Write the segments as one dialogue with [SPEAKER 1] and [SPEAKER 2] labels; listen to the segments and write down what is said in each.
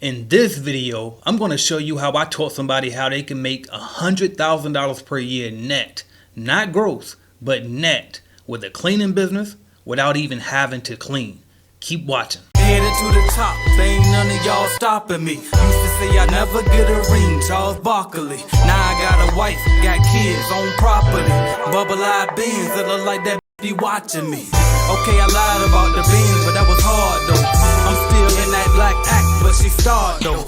[SPEAKER 1] In this video, I'm going to show you how I taught somebody how they can make $100,000 per year net, not gross, but net, with a cleaning business without even having to clean. Keep watching.
[SPEAKER 2] Headed to the top, ain't none of y'all stopping me. Used to say I never get a ring, Charles Barkley. Now I got a wife, got kids, own property. Bubble-eyed beans that look like that be watching me. Okay, I lied about the beans, but that was hard though. I'm still in that black act, but she starred though.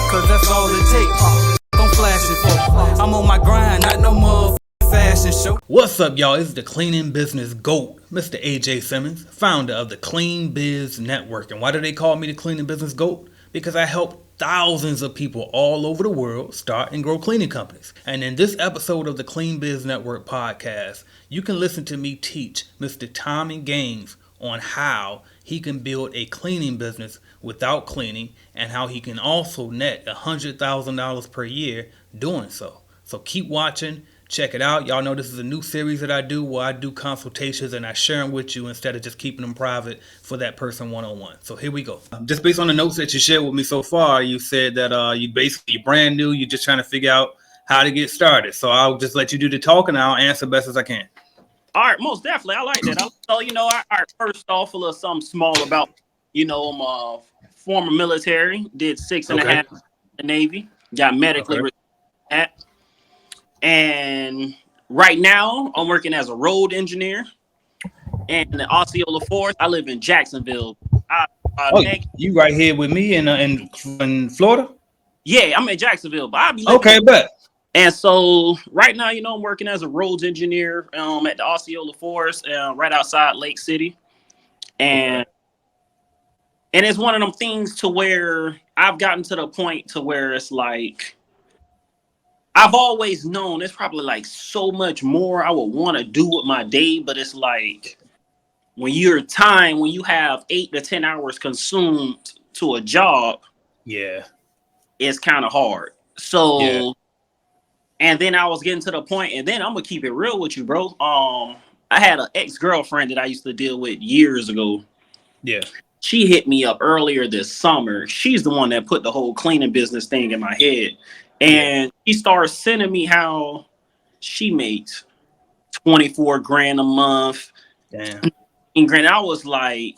[SPEAKER 2] Cause that's all it takes. Don't flash it for. I'm on my grind, not no more fashion show.
[SPEAKER 1] What's up, y'all? It's the cleaning business GOAT, Mr. AJ Simmons, founder of the Clean Biz Network. And why do they call me the cleaning business GOAT? Because I help thousands of people all over the world start and grow cleaning companies. And in this episode of the Clean Biz Network podcast, you can listen to me teach Mr. Tommy Gaines on how he can build a cleaning business without cleaning and how he can also net $100,000 per year doing so. So keep watching. Check it out. Y'all know this is a new series that I do where I do consultations and I share them with you instead of just keeping them private for that person one-on-one. So here we go. Just based on the notes that you shared with me so far, you said that you're brand new. You're just trying to figure out how to get started. So I'll just let you do the talking and I'll answer best as I can.
[SPEAKER 3] All right, most definitely. I like that. So, I first off a little something small about, I'm a former military, did 6.5 in the Navy, got medically retired. And right now, I'm working as a road engineer in the Osceola Forest. I live in Jacksonville.
[SPEAKER 1] You right here with me in Florida?
[SPEAKER 3] Yeah, I'm in Jacksonville, but I'll be
[SPEAKER 1] bet.
[SPEAKER 3] And so right now, I'm working as a roads engineer at the Osceola Forest, right outside Lake City, and it's one of them things to where I've gotten to the point to where it's like, I've always known it's probably like so much more I would want to do with my day, but it's like when you have 8 to 10 hours consumed to a job, it's kind of hard. So, and then I was getting to the point, and then I'm gonna keep it real with you, bro. I had an ex-girlfriend that I used to deal with years ago.
[SPEAKER 1] Yeah.
[SPEAKER 3] She hit me up earlier this summer. She's the one that put the whole cleaning business thing in my head. And she started sending me how she makes 24 grand a month.
[SPEAKER 1] Damn.
[SPEAKER 3] And grand, I was like,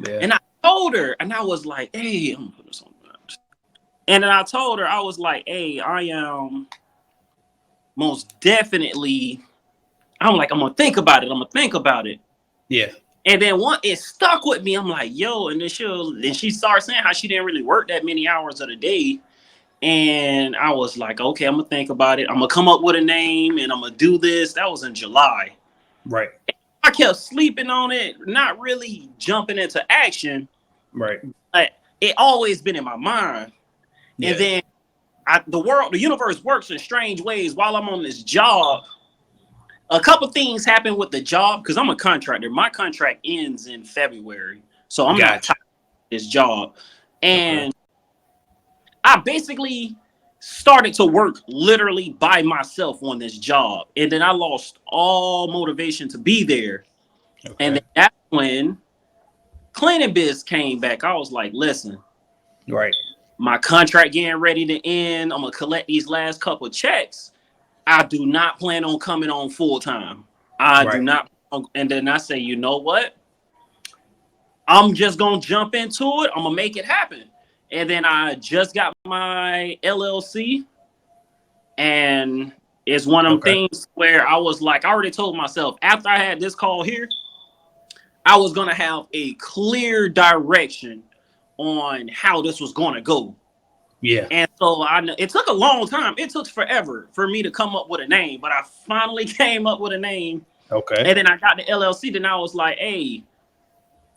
[SPEAKER 3] and I told her, and I was like, hey, I'm gonna put this on. And then I told her, I was like, hey, I am most definitely, I'm gonna think about it.
[SPEAKER 1] Yeah.
[SPEAKER 3] And then it stuck with me. I'm like, yo, and then she started saying how she didn't really work that many hours of the day. And I was like, okay, I'm gonna think about it. I'm gonna come up with a name and I'm gonna do this. That was in July.
[SPEAKER 1] Right.
[SPEAKER 3] I kept sleeping on it, not really jumping into action.
[SPEAKER 1] Right.
[SPEAKER 3] But it always been in my mind.
[SPEAKER 1] Yeah.
[SPEAKER 3] And then the universe works in strange ways. While I'm on this job, a couple things happen with the job because I'm a contractor. My contract ends in February, so I'm not tired of this job. And I basically started to work literally by myself on this job. And then I lost all motivation to be there. Okay. And then that's when cleaning biz came back. I was like, listen, my contract getting ready to end. I'm going to collect these last couple of checks. I do not plan on coming on full time. I do not. And then I say, you know what? I'm just going to jump into it. I'm going to make it happen. And then I just got my LLC, and it's one of them things where I was like, I already told myself after I had this call here, I was going to have a clear direction on how this was going to go. Yeah. And so it took a long time. It took forever for me to come up with a name, but I finally came up with a name. Okay. And then I got the LLC. Then I was like, hey,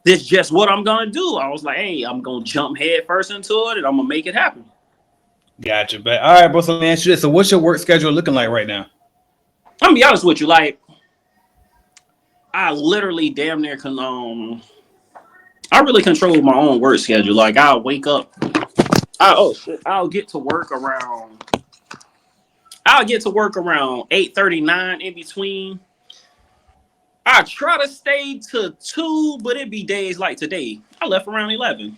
[SPEAKER 3] this is just what I'm going to do. I was like, hey, I'm going to jump head first into it and I'm going to make it happen.
[SPEAKER 1] Gotcha. But all right, bro, so let me ask you this. So what's your work schedule looking like right now?
[SPEAKER 3] I'm going to be honest with you. Like, I literally damn near I really control my own work schedule. Like, I'll wake up. I'll get to work around 8:39 in between. I try to stay to 2, but it be days like today. I left around 11.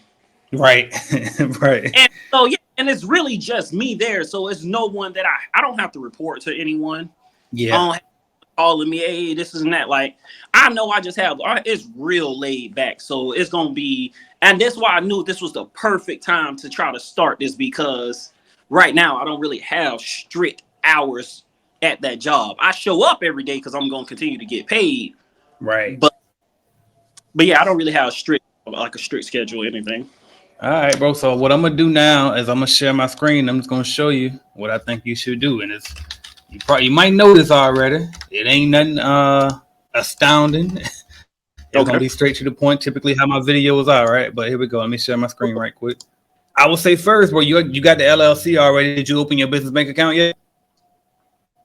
[SPEAKER 1] Right. Right.
[SPEAKER 3] And so yeah, and it's really just me there. So it's no one that I don't have to report to anyone. I
[SPEAKER 1] Yeah.
[SPEAKER 3] don't have calling me, hey, this is that. Like, I know I just have it's real laid back. So it's gonna be, and that's why I knew this was the perfect time to try to start this, because right now I don't really have strict hours at that job. I show up every day because I'm gonna continue to get paid.
[SPEAKER 1] Right.
[SPEAKER 3] But yeah, I don't really have a strict schedule or anything.
[SPEAKER 1] All right, bro. So what I'm gonna do now is I'm gonna share my screen. I'm just gonna show you what I think you should do, and it's you might know this already. It ain't nothing astounding. It's gonna
[SPEAKER 3] Okay.
[SPEAKER 1] be straight to the point. Typically, how my videos are, right? But here we go. Let me share my screen right quick. I will say first, bro. You got the LLC already? Did you open your business bank account yet?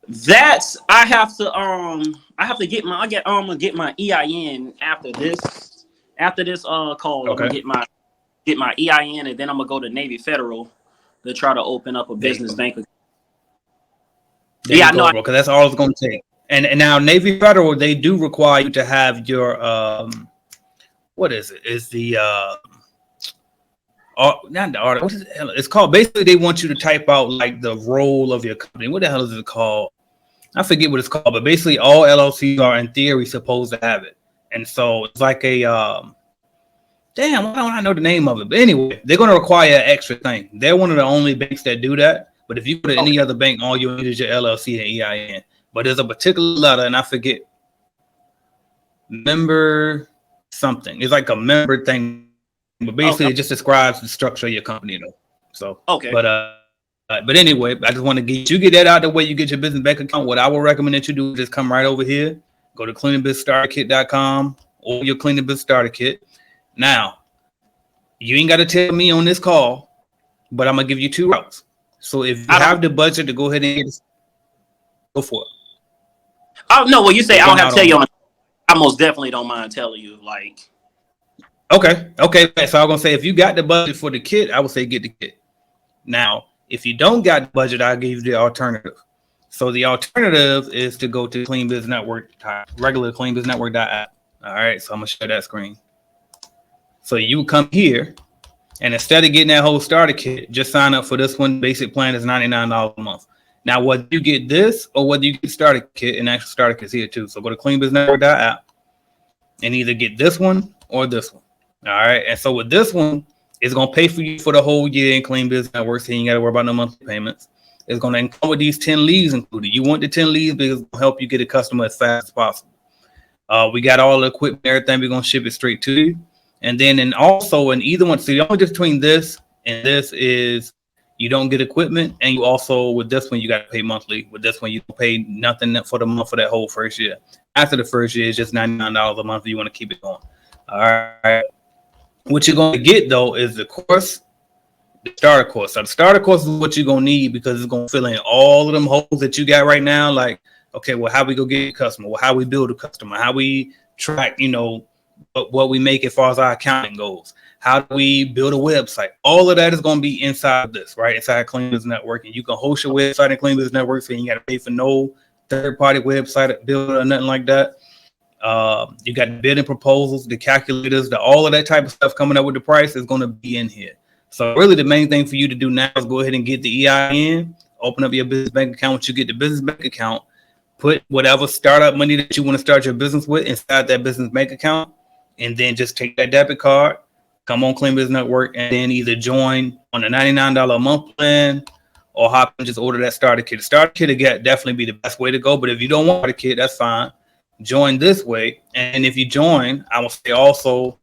[SPEAKER 3] That's I have to get my I'm gonna get my EIN after this. After this call, I'm
[SPEAKER 1] Okay.
[SPEAKER 3] gonna get my EIN, and then I'm gonna go to Navy Federal to try to open up a
[SPEAKER 1] There you
[SPEAKER 3] business
[SPEAKER 1] go.
[SPEAKER 3] bank account.
[SPEAKER 1] There
[SPEAKER 3] Yeah,
[SPEAKER 1] you
[SPEAKER 3] I know.
[SPEAKER 1] go, bro. Because that's all it's gonna take. And now Navy Federal, they do require you to have your what is it? Is the not the article. What is it? It's called, basically they want you to type out like the role of your company. What the hell is it called? I forget what it's called, but basically all LLCs are in theory supposed to have it. And so it's like a damn, why don't I know the name of it? But anyway, they're gonna require an extra thing. They're one of the only banks that do that. But if you go to any
[SPEAKER 3] Okay.
[SPEAKER 1] other bank, all you need is your LLC and EIN. But there's a particular letter, and I forget, member something. It's like a member thing, but basically
[SPEAKER 3] Okay.
[SPEAKER 1] it just describes the structure of your company, though. So,
[SPEAKER 3] Okay.
[SPEAKER 1] but anyway, I just want to get that out of the way. You get your business bank account. What I would recommend that you do is just come right over here, go to cleaningbusinessstarterkit.com or your Cleaning Business Starter Kit. Now, you ain't got to tell me on this call, but I'm gonna give you two routes. So if you
[SPEAKER 3] I don't.
[SPEAKER 1] have the budget to go ahead and go for it.
[SPEAKER 3] Oh no, well, you say
[SPEAKER 1] We're
[SPEAKER 3] I don't
[SPEAKER 1] going
[SPEAKER 3] have
[SPEAKER 1] out
[SPEAKER 3] to tell
[SPEAKER 1] on
[SPEAKER 3] you. I most definitely don't mind telling you. Like,
[SPEAKER 1] okay. So I'm gonna say if you got the budget for the kit, I would say get the kit. Now, if you don't got the budget, I'll give you the alternative. So the alternative is to go to Clean Biz Network, regular Clean Biz Network app. All right, so I'm gonna share that screen. So you come here, and instead of getting that whole starter kit, just sign up for this one. Basic plan is $99 a month. Now, whether you get this or whether you get starter kit, and actual starter kit's here too. So go to cleanbusinessnetwork.app and either get this one or this one. All right. And so with this one, it's gonna pay for you for the whole year in Clean Business Network, so you ain't gotta worry about no monthly payments. It's gonna include with these 10 leads included. You want the 10 leads because it'll help you get a customer as fast as possible. We got all the equipment, everything. We're gonna ship it straight to you. And then also in either one, so the only difference between this and this is you don't get equipment, and you also with this one you got to pay monthly. With this one you don't pay nothing for the month for that whole first year. After the first year, it's just $99 a month if you want to keep it going. All right. What you're going to get though is the course, the starter course. So the starter course is what you're gonna need because it's gonna fill in all of them holes that you got right now. Like, okay, well, how we go get a customer? Well, how we build a customer? How we track, what we make as far as our accounting goes? How do we build a website? All of that is gonna be inside of this, right? Inside Clean Business Network, and you can host your website in Clean Business Network, so you got to pay for no third-party website builder or nothing like that. You got bidding proposals, the calculators, all of that type of stuff coming up with the price is going to be in here. So really the main thing for you to do now is go ahead and get the EIN, open up your business bank account. Once you get the business bank account, put whatever startup money that you want to start your business with inside that business bank account, and then just take that debit card, come on Clean Business Network, and then either join on the $99 a month plan or hop and just order that starter kit. The starter kit will definitely be the best way to go, but if you don't want a kit, that's fine. Join this way, and if you join, I will say also,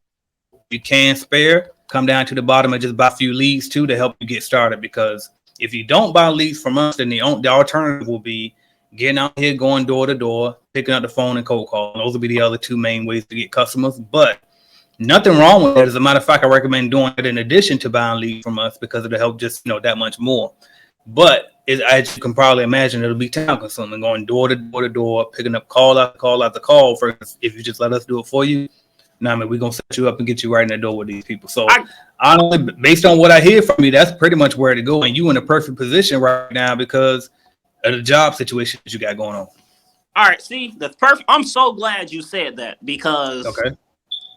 [SPEAKER 1] if you can spare, come down to the bottom and just buy a few leads too to help you get started. Because if you don't buy leads from us, then the alternative will be getting out here, going door to door, picking up the phone and cold call. Those will be the other two main ways to get customers. But nothing wrong with that. As a matter of fact, I recommend doing it in addition to buying leads from us because it'll help just that much more. But as you can probably imagine, it'll be time consuming, going door to door, picking up call after call. First, if you just let us do it for you, I mean, we're gonna set you up and get you right in the door with these people. So, honestly, based on what I hear from you, that's pretty much where to go, and you in a perfect position right now because of the job situation that you got going on.
[SPEAKER 3] all right, see, the perfect. I'm so glad you said that because
[SPEAKER 1] Okay.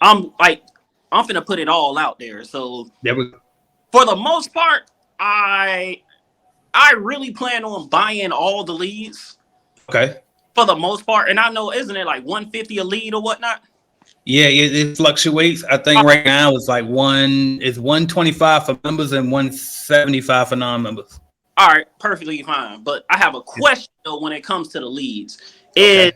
[SPEAKER 3] I'm like, I'm finna put it all out there. So
[SPEAKER 1] There we go.
[SPEAKER 3] for the most part, I really plan on buying all the leads.
[SPEAKER 1] Okay.
[SPEAKER 3] For the most part, and I know, isn't it like 150 a lead or whatnot?
[SPEAKER 1] Yeah, it fluctuates. I think right now it's like 125 for members and 175 for non-members.
[SPEAKER 3] All right, perfectly fine. But I have a question though when it comes to the leads.
[SPEAKER 1] Okay.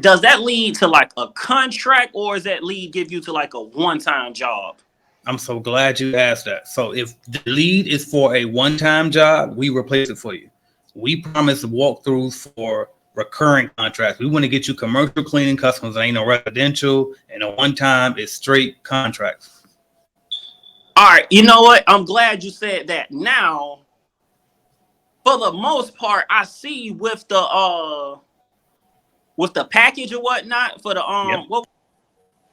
[SPEAKER 3] Does that lead to like a contract, or does that lead give you to like a one-time job?
[SPEAKER 1] I'm so glad you asked that. So if the lead is for a one-time job, we replace it for you. We promise walkthroughs for recurring contracts. We want to get you commercial cleaning customers. There ain't no residential, and a one-time is straight contracts.
[SPEAKER 3] All right, you know what? I'm glad you said that. Now, for the most part, I see with the package or whatnot for the
[SPEAKER 1] Yep.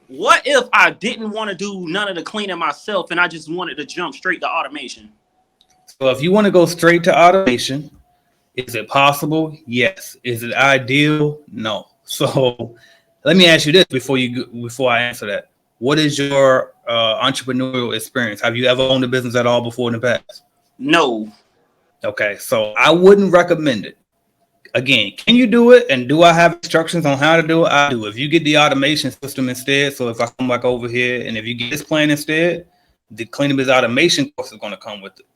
[SPEAKER 3] what if I didn't want to do none of the cleaning myself and I just wanted to jump straight to automation?
[SPEAKER 1] So if you want to go straight to automation, is it possible? Yes. Is it ideal? No. So let me ask you this before I answer that. What is your entrepreneurial experience? Have you ever owned a business at all before in the past?
[SPEAKER 3] No.
[SPEAKER 1] Okay, so I wouldn't recommend it. Again, can you do it? And do I have instructions on how to do it? I do. If you get the automation system instead, so if I come back over here and if you get this plan instead, the Cleaning Biz automation course is going to come with it.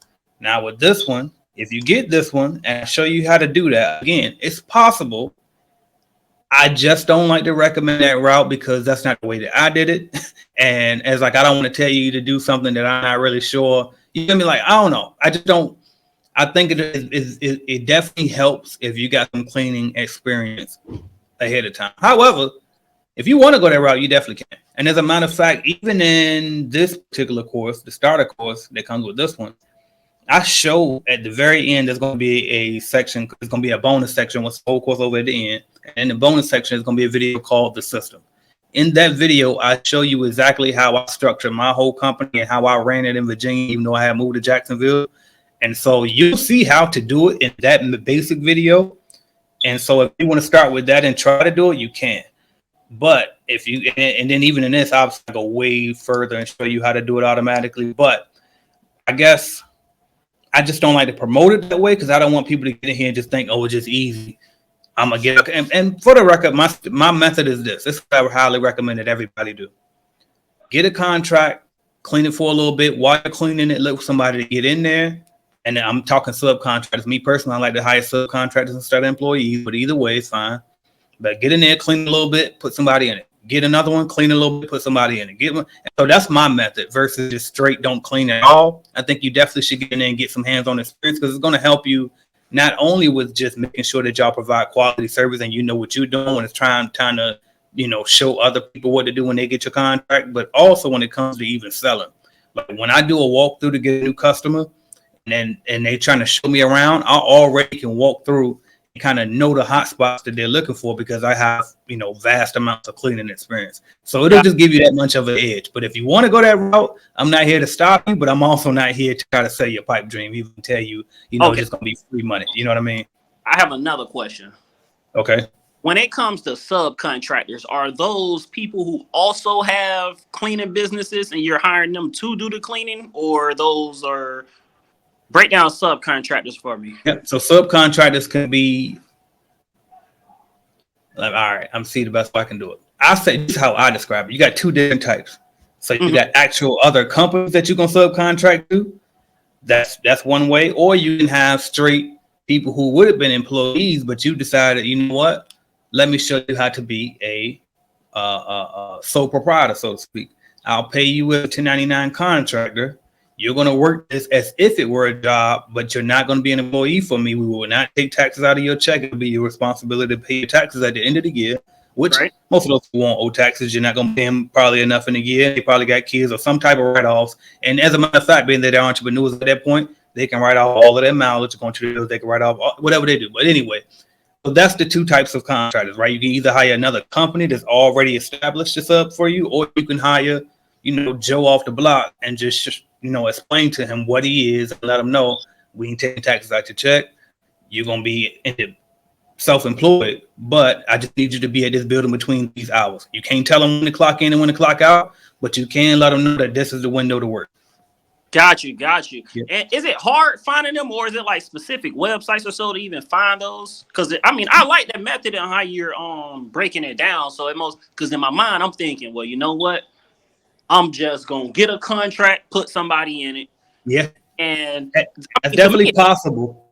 [SPEAKER 1] Now with this one, if you get this one and I show you how to do that, again, it's possible. I just don't like to recommend that route because that's not the way that I did it. And as like, I don't want to tell you to do something that I'm not really sure. You feel me? Like, I don't know. I just don't. I think it definitely helps if you got some cleaning experience ahead of time. However, if you want to go that route, you definitely can. And as a matter of fact, even in this particular course, the starter course that comes with this one, I show at the very end, there's going to be a section. It's going to be a bonus section with the whole course over at the end. And in the bonus section is going to be a video called The System. In that video, I show you exactly how I structured my whole company and how I ran it in Virginia, even though I had moved to Jacksonville. And so you'll see how to do it in that basic video. And so if you want to start with that and try to do it, you can. But if you, and then even in this, I'll go way further and show you how to do it automatically. But I guess I just don't like to promote it that way because I don't want people to get in here and just think, oh, it's just easy. I'm going to get it. And for the record, my method is this. This is what I would highly recommend that everybody do. Get a contract, clean it for a little bit. While you're cleaning it, look for somebody to get in there. And I'm talking subcontractors. Me personally, I like to hire subcontractors instead of employees, but either way, it's fine. But get in there, clean a little bit, put somebody in it. Get another one, clean a little bit, put somebody in it. Get one. So that's my method versus just straight don't clean at all. I think you definitely should get in there and get some hands-on experience because it's going to help you not only with just making sure that y'all provide quality service and you know what you're doing when it's trying to, show other people what to do when they get your contract, but also when it comes to even selling. Like when I do a walkthrough to get a new customer, and they trying to show me around, I already can walk through and kind of know the hot spots that they're looking for because I have, vast amounts of cleaning experience. So it'll just give you that much of an edge. But if you want to go that route, I'm not here to stop you, but I'm also not here to try to sell your pipe dream, even tell you,
[SPEAKER 3] Okay.
[SPEAKER 1] It's going to be free money. You know what I mean?
[SPEAKER 3] I have another question.
[SPEAKER 1] Okay.
[SPEAKER 3] When it comes to subcontractors, are those people who also have cleaning businesses and you're hiring them to do the cleaning, or those are... Break down subcontractors for me.
[SPEAKER 1] Yep. So subcontractors can be like, all right, I'm seeing the best way I can do it. I say this is how I describe it. You got two different types. So you got actual other companies that you're gonna subcontract to. That's one way, or you can have straight people who would have been employees, but you decided, you know what? Let me show you how to be a sole proprietor, so to speak. I'll pay you with a 1099 contractor. You're going to work this as if it were a job, but you're not going to be an employee for me. We will not take taxes out of your check. It'll be your responsibility to pay your taxes at the end of the year, which most of those people won't owe taxes. You're not going to pay them probably enough in a year. They probably got kids or some type of write-offs. And as a matter of fact, being that they're entrepreneurs at that point, they can write off all of their mileage going to the bills. They can write off whatever they do. But anyway, so that's the two types of contractors, right? You can either hire another company that's already established this up for you, or you can hire, Joe off the block and just explain to him what he is and let him know we ain't taking taxes out your check. You're going to be self-employed, but I just need you to be at this building between these hours. You can't tell them when to clock in and when to clock out, but you can let them know that this is the window to work.
[SPEAKER 3] Got you, got you.
[SPEAKER 1] Yeah.
[SPEAKER 3] And is it hard finding them, or is it like specific websites or so to even find those? Because I mean, I like that method and how you're breaking it down. So it most, because in my mind, I'm thinking, well, you know what? I'm just gonna get a contract, put somebody in it,
[SPEAKER 1] Yeah,
[SPEAKER 3] and
[SPEAKER 1] that's definitely possible.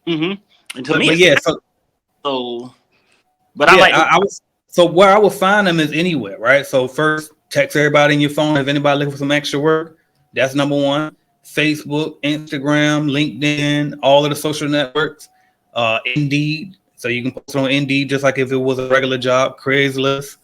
[SPEAKER 3] Mm-hmm. And to
[SPEAKER 1] But
[SPEAKER 3] me,
[SPEAKER 1] yeah,
[SPEAKER 3] so. But
[SPEAKER 1] yeah,
[SPEAKER 3] I like.
[SPEAKER 1] I was so where I would find them is anywhere, right? So first, text everybody in your phone if anybody looking for some extra work. That's number one. Facebook, Instagram, LinkedIn, all of the social networks, Indeed. So you can post on Indeed just like if it was a regular job. Craigslist,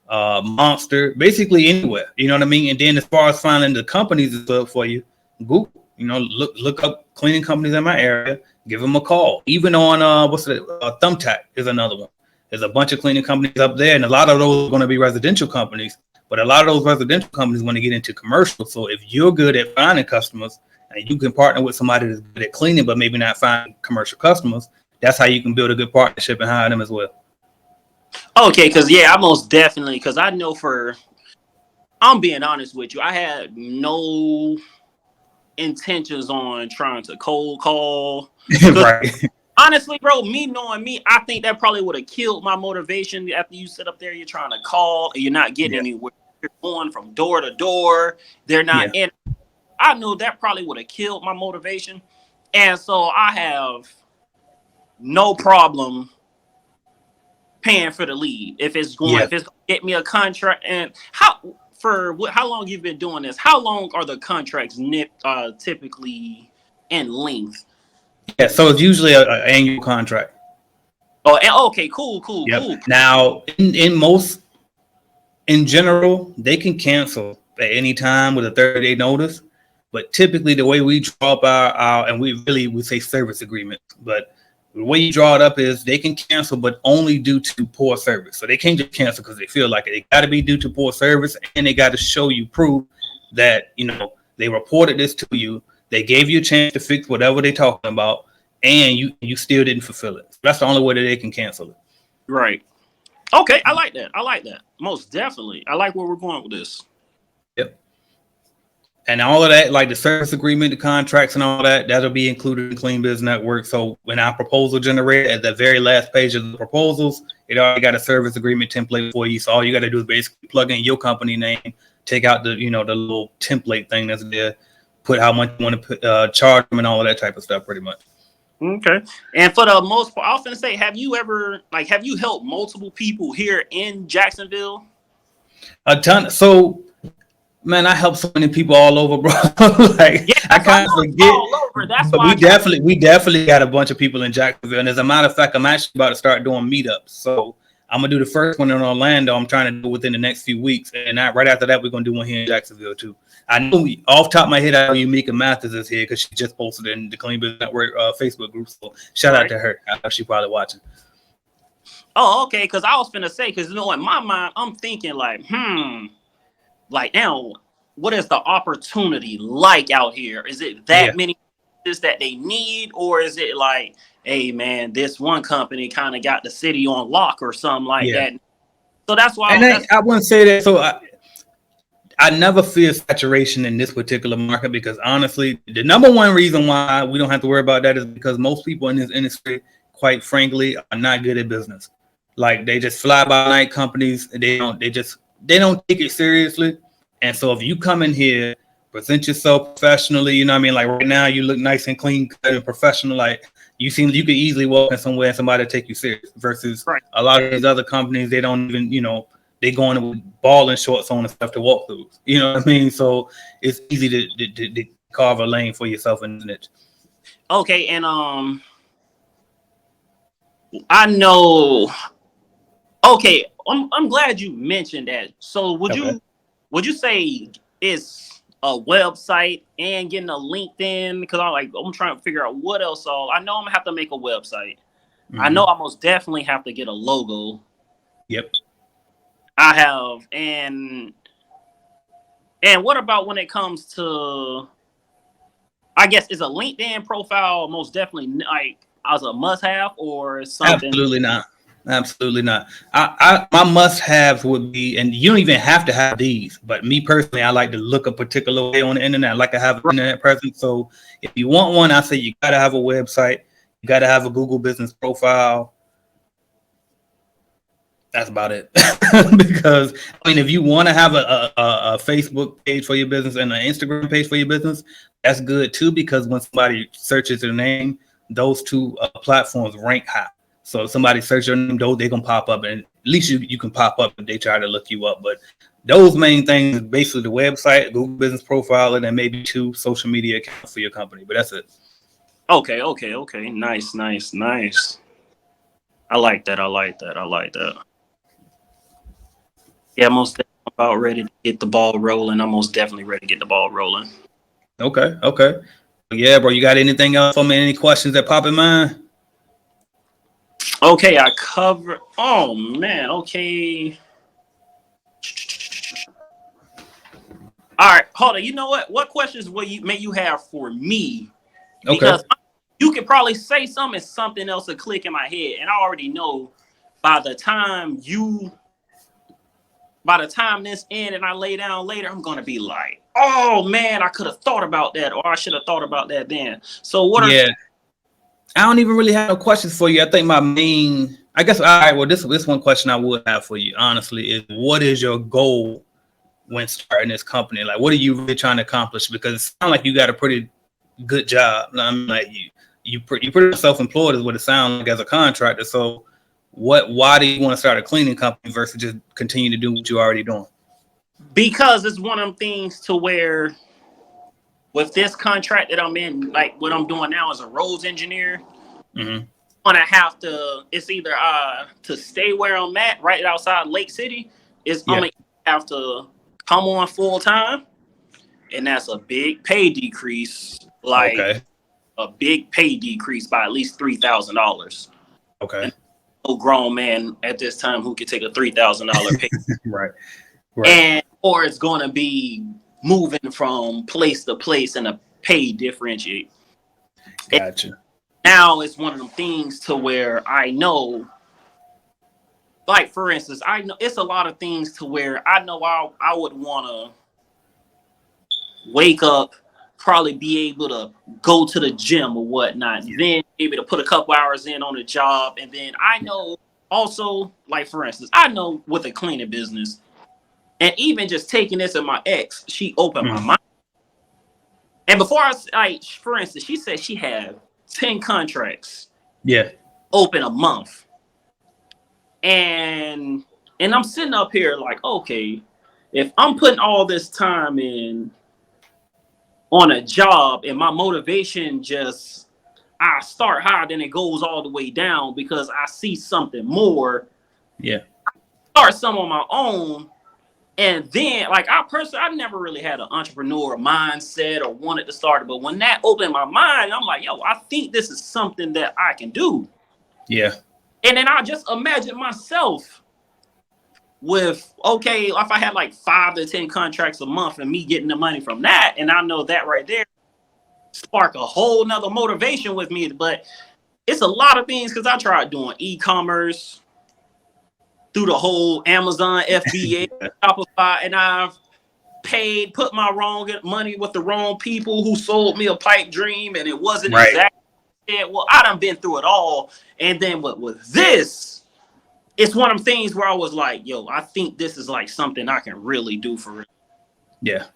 [SPEAKER 1] Monster, basically anywhere. You know what I mean? And then as far as finding the companies and stuff for you, Google. You know, look up cleaning companies in my area. Give them a call. Even on Thumbtack is another one. There's a bunch of cleaning companies up there, and a lot of those are going to be residential companies. But a lot of those residential companies want to get into commercial. So if you're good at finding customers and you can partner with somebody that's good at cleaning, but maybe not find commercial customers, that's how you can build a good partnership and hire them as well.
[SPEAKER 3] Okay, because yeah, I most definitely, because I know I'm being honest with you, I had no intentions on trying to cold call.
[SPEAKER 1] Right.
[SPEAKER 3] Honestly, bro, me knowing me, I think that probably would have killed my motivation after you sit up there, you're trying to call and you're not getting anywhere. You're going from door to door. They're not in. I knew that probably would have killed my motivation. And so I have no problem paying for the lead if it's going to get me a contract. And how long you've been doing this? How long are the contracts typically in length?
[SPEAKER 1] Yeah, so it's usually an annual contract.
[SPEAKER 3] Oh, okay, cool.
[SPEAKER 1] Now, in general, they can cancel at any time with a 30-day notice. But typically, the way we draw up our and we say service agreements, but the way you draw it up is they can cancel, but only due to poor service. So they can't just cancel because they feel like it. They got to be due to poor service, and they got to show you proof that they reported this to you. They gave you a chance to fix whatever they're talking about, and you still didn't fulfill it. So that's the only way that they can cancel it.
[SPEAKER 3] Right. Okay, I like that. Most definitely. I like where we're going with this.
[SPEAKER 1] Yep. And all of that, like the service agreement, the contracts and all that, that'll be included in Clean Biz Network. So when our proposal generated at the very last page of the proposals, it already got a service agreement template for you. So all you got to do is basically plug in your company name, take out the little template thing that's there, put how much you want to charge them and all of that type of stuff pretty much.
[SPEAKER 3] Okay. And for the most part, I often say, have you helped multiple people here in Jacksonville?
[SPEAKER 1] A ton. So, man, I help so many people all over, bro. I kind of forget.
[SPEAKER 3] All over. That's
[SPEAKER 1] but
[SPEAKER 3] why
[SPEAKER 1] we definitely got a bunch of people in Jacksonville. And as a matter of fact, I'm actually about to start doing meetups. So I'm gonna do the first one in Orlando. I'm trying to do within the next few weeks, and right after that, we're gonna do one here in Jacksonville too. I know off top of my head, I know Yumika Mathis is here because she just posted it in the Clean Business Network Facebook group. So shout out to her. I know she's probably watching.
[SPEAKER 3] Oh, okay. Because I was finna say, because in my mind, I'm thinking like now, what is the opportunity like out here? Is it that many that they need, or is it like, hey man, this one company kind of got the city on lock or something like that? So that's why.
[SPEAKER 1] And I wouldn't say that. So I never fear saturation in this particular market because honestly, the number one reason why we don't have to worry about that is because most people in this industry, quite frankly, are not good at business. Like they just fly by night companies. They don't take it seriously. And so if you come in here, present yourself professionally, you know what I mean? Like right now you look nice and clean cut and professional. Like you could easily walk in somewhere and somebody take you serious versus a lot of these other companies, they don't even, they go in with ball and shorts on and stuff to walk through. You know what I mean? So it's easy to carve a lane for yourself in the niche.
[SPEAKER 3] Okay, and I know. Okay, I'm glad you mentioned that. So would you say it's a website and getting a LinkedIn? Because I'm trying to figure out what else. So I know I'm gonna have to make a website. Mm-hmm. I know I most definitely have to get a logo.
[SPEAKER 1] Yep.
[SPEAKER 3] I have, and what about when it comes to, I guess, is a LinkedIn profile most definitely like as a must have or something?
[SPEAKER 1] Absolutely not. Absolutely not. My must haves would be, and you don't even have to have these, but me personally, I like to look a particular way on the internet. I like to have an internet presence. So if you want one, I say you got to have a website, you got to have a Google business profile. That's about it. Because I mean, if you want to have a Facebook page for your business and an Instagram page for your business, that's good too. Because when somebody searches your name, those two platforms rank high. So if somebody search your name, they're gonna pop up, and at least you can pop up if they try to look you up. But those main things is basically the website, Google business profile, and then maybe 2 social media accounts for your company. But that's it.
[SPEAKER 3] Okay. Nice. I like that. Yeah, most definitely about ready to get the ball rolling. I'm most definitely ready to get the ball rolling.
[SPEAKER 1] Okay. Yeah, bro. You got anything else for me? Any questions that pop in mind?
[SPEAKER 3] Okay, I cover. Oh man. Okay. All right, hold on. You know what? What questions will you have for me?
[SPEAKER 1] Okay.
[SPEAKER 3] Because you could probably say something else will click in my head, and I already know by the time this end and I lay down later, I'm gonna be like, oh man, I could have thought about that, or I should have thought about that then. So what are?
[SPEAKER 1] Yeah. I don't even really have no questions for you. I think I guess, all right, well, this one question I would have for you, honestly, is what is your goal when starting this company? Like, what are you really trying to accomplish? Because it sounds like you got a pretty good job. I mean, like you pretty self-employed is what it sounds like as a contractor. So why do you want to start a cleaning company versus just continue to do what you're already doing?
[SPEAKER 3] Because it's one of them things to where with this contract that I'm in, like what I'm doing now as a roads engineer,
[SPEAKER 1] Mm-hmm.
[SPEAKER 3] I'm gonna have to. It's either to stay where I'm at, right outside Lake City. I'm gonna have to come on full time, and that's a big pay decrease. Like
[SPEAKER 1] Okay.
[SPEAKER 3] a big pay decrease by at least $3,000.
[SPEAKER 1] Okay.
[SPEAKER 3] And no grown man at this time who could take a $3,000 pay.
[SPEAKER 1] Right.
[SPEAKER 3] And or it's going to be moving from place to place and a pay differentiate.
[SPEAKER 1] Gotcha.
[SPEAKER 3] And now it's one of them things to where I know, like for instance, I know it's a lot of things to where I know I would want to wake up, probably be able to go to the gym or whatnot, then able to put a couple hours in on the job. And then I know also, like for instance, I know with a cleaning business, and even just taking this at my ex, she opened my mind. And before for instance, she said she had 10 contracts.
[SPEAKER 1] Yeah.
[SPEAKER 3] Open a month. And I'm sitting up here like, okay, if I'm putting all this time in on a job and my motivation I start high, then it goes all the way down because I see something more.
[SPEAKER 1] Yeah.
[SPEAKER 3] Start some on my own. And then, like, I never really had an entrepreneur mindset or wanted to start it. But when that opened my mind, I'm like, yo, I think this is something that I can do.
[SPEAKER 1] Yeah.
[SPEAKER 3] And then I just imagine myself with, okay, if I had like 5 to 10 contracts a month and me getting the money from that, and I know that right there spark a whole nother motivation with me. But it's a lot of things because I tried doing e-commerce through the whole Amazon, FBA, Shopify, and I've put my wrong money with the wrong people who sold me a pipe dream, and it wasn't exactly. Well, I done been through it all, and then with this, it's one of them things where I was like, yo, I think this is like something I can really do for real.
[SPEAKER 1] Yeah.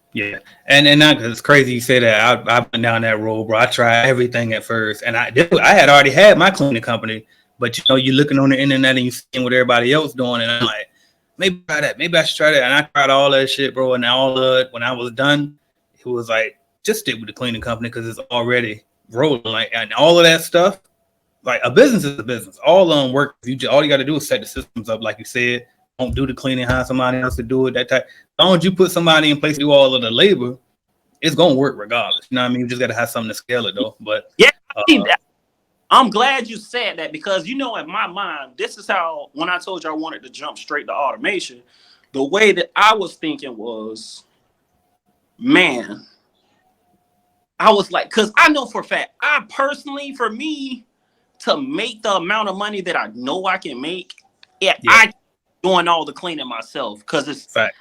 [SPEAKER 1] And it's crazy you say that. I went down that road, bro. I tried everything at first, and I had already had my cleaning company. But you're looking on the internet and you seeing what everybody else doing, and I'm like, maybe try that. Maybe I should try that. And I tried all that shit, bro. And all of it, when I was done, it was like, just stick with the cleaning company because it's already rolling. Like, and all of that stuff, like a business is a business. All of them work. All you got to do is set the systems up, like you said. Don't do the cleaning, hire somebody else to do it. That type. As long as you put somebody in place to do all of the labor, it's gonna work regardless. You know what I mean? You just got to have something to scale it, though. But
[SPEAKER 3] yeah. I'm glad you said that because, in my mind, this is how, when I told you I wanted to jump straight to automation, the way that I was thinking was, man, I was like, because I know for a fact, I personally, for me to make the amount of money that I know I can make, I doing all the cleaning myself because it's
[SPEAKER 1] fact.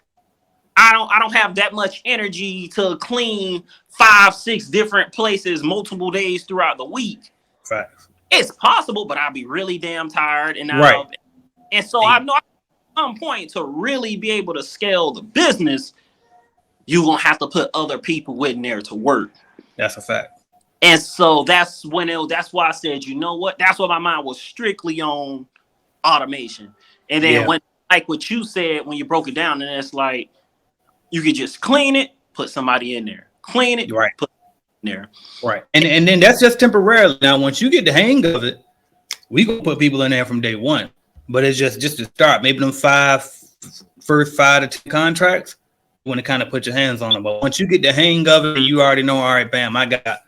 [SPEAKER 3] I don't have that much energy to clean 5-6 different places multiple days throughout the week.
[SPEAKER 1] Facts.
[SPEAKER 3] It's possible, but I'll be really damn tired, and so I know at some point to really be able to scale the business, you're gonna have to put other people in there to work.
[SPEAKER 1] That's a fact.
[SPEAKER 3] And so that's why I said, you know what? That's why my mind was strictly on automation. And then when, like what you said, when you broke it down, and it's like you could just clean it, put somebody in there, clean it, put in there.
[SPEAKER 1] Right. And then that's just temporarily. Now, once you get the hang of it, we gonna put people in there from day one. But it's just to start. Maybe them first 5 to 10 contracts, you want to kind of put your hands on them. But once you get the hang of it, you already know, all right, bam, I got,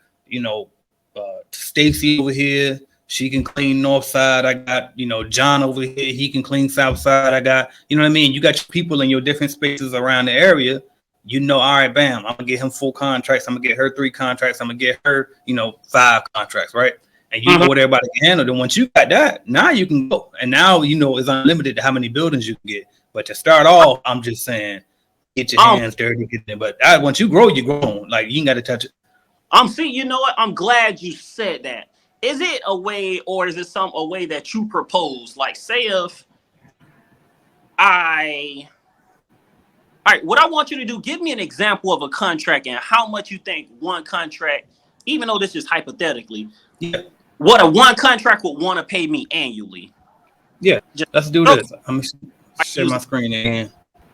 [SPEAKER 1] Stacy over here. She can clean north side. I got, John over here. He can clean south side. I got, you know what I mean? You got your people in your different spaces around the area. All right, bam, I'm going to get him full contracts. I'm going to get her 3 contracts. I'm going to get her, 5 contracts, right? And you know what everybody can handle. Then once you got that, now you can go. And now, it's unlimited to how many buildings you can get. But to start off, I'm just saying, get your hands dirty. But once you grow, you grow. Like, you ain't got to touch it.
[SPEAKER 3] See, you know what? I'm glad you said that. Is it a way, or is it a way that you propose? Like, say if all right, what I want you to do, give me an example of a contract and how much you think one contract, even though this is hypothetically, what a one contract would want to pay me annually.
[SPEAKER 1] Yeah, let's do this. I'm going to share my screen again.